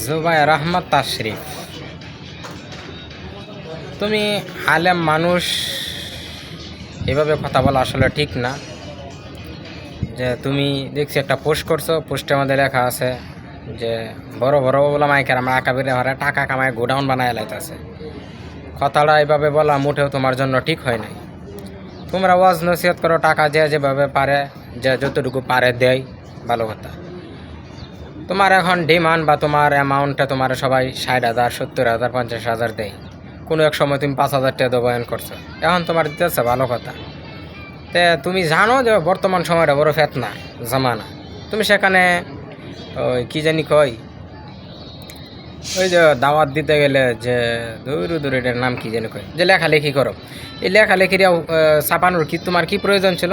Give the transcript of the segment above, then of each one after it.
জুবায়ের আহমদ তাশরিফ, তুমি আলেম মানুষ, এভাবে কথা বলা আসলে ঠিক না। যে তুমি দেখছি একটা পোস্ট করছো, পোস্টে আমাদের লেখা আছে যে বড় বড় ওলামায়ে কেরাম আকাবিরে হারে টাকা কামায় গোডাউন বানায় লাইতেছে। কথাটা এভাবে বলা মোটেও তোমার জন্য ঠিক হয় নাই। তোমরা ওয়াজ নসিহত করো, টাকা যে যেভাবে পারে, যে যতটুকু পারে দেয়, ভালো কথা। তোমার এখন ডিমান্ড বা তোমার অ্যামাউন্টটা তোমার সবাই 60,000, 70,000, 50,000 দেয়। কোনো এক সময় তুমি 5,000 টাকা বয়ান করছো, এখন তোমার দিতেছে, ভালো কথা। তে তুমি জানো যে বর্তমান সময়টা বড় ফেতনা জামানা, তুমি সেখানে ওই কী জানি কয়, ওই যে দাওয়াত দিতে গেলে যে দূরে এটার নাম কী জানি কয়, যে লেখালেখি করো, এই লেখালেখিটা ছাপানোর কি তোমার কি প্রয়োজন ছিল?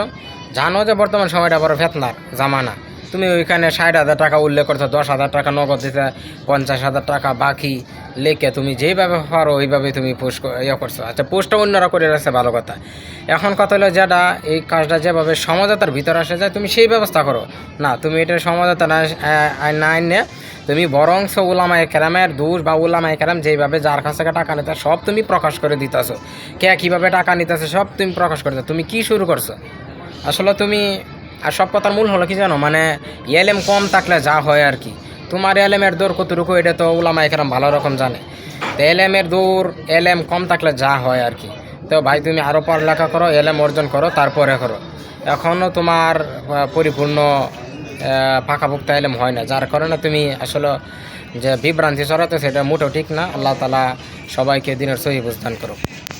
জানো যে বর্তমান সময়টা বড় ফেতনার জামানা, তুমি ওইখানে 60,000 টাকা উল্লেখ করছো, 10,000 টাকা নগদ দিতে, 50,000 টাকা বাকি লেখে তুমি যেইভাবে পারো ওইভাবে তুমি পোস্ট করছো। আচ্ছা, পোস্টটা অন্যরা করে রাখছে, ভালো কথা। এখন কথা হলো যেটা এই কাজটা যেভাবে সমঝোতার ভিতরে আসে যায়, তুমি সেই ব্যবস্থা করো না। তুমি এটা সমঝোতা না এনে তুমি বরংস উলামায়ে কেরামের দোষ বা উলামায়ে কেরাম যেইভাবে যার কাছ থেকে টাকা নিতে সব তুমি প্রকাশ করে দিতেছো, কে কীভাবে টাকা নিতেছে সব তুমি প্রকাশ করে দাও। তুমি কি শুরু করছো আসলে? তুমি আর সব কথার মূল হলো কি জানো, মানে এলেম কম থাকলে যা হয় আর কি। তোমার এলেমের দৌড় কতটুকু এটা তো উলামায়ে কেরাম ভালো রকম জানে। তো এলেমের দৌড়, এলেম কম থাকলে যা হয় আর কি। তো ভাই তুমি আরও পড়ালেখা করো, এলেম অর্জন করো, তারপরে করো। এখনও তোমার পরিপূর্ণ পাকাপোক্ত এলেম হয় না, যার কারণে তুমি আসলে যে বিভ্রান্তি ছড়াতে সেটা মোটেও ঠিক না। আল্লাহ তাআলা সবাইকে দিনের সহি বুঝদান করো।